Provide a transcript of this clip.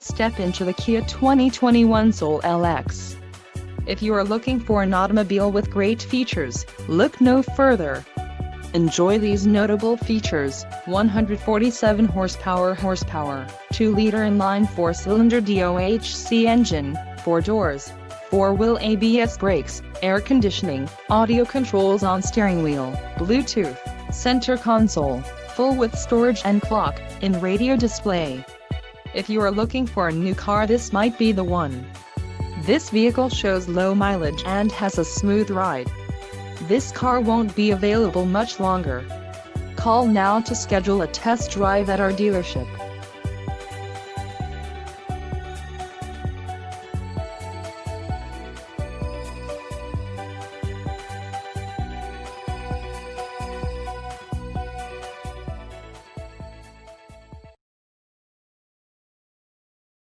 Step into the Kia 2021 Soul LX. If you are looking for an automobile with great features, look no further. Enjoy these notable features: 147 horsepower, 2-liter inline 4-cylinder DOHC engine, 4 doors, 4-wheel ABS brakes, air conditioning, audio controls on steering wheel, Bluetooth, center console, full with storage and clock in radio display. If you are looking for a new car, this might be the one. This vehicle shows low mileage and has a smooth ride. This car won't be available much longer. Call now to schedule a test drive at our dealership.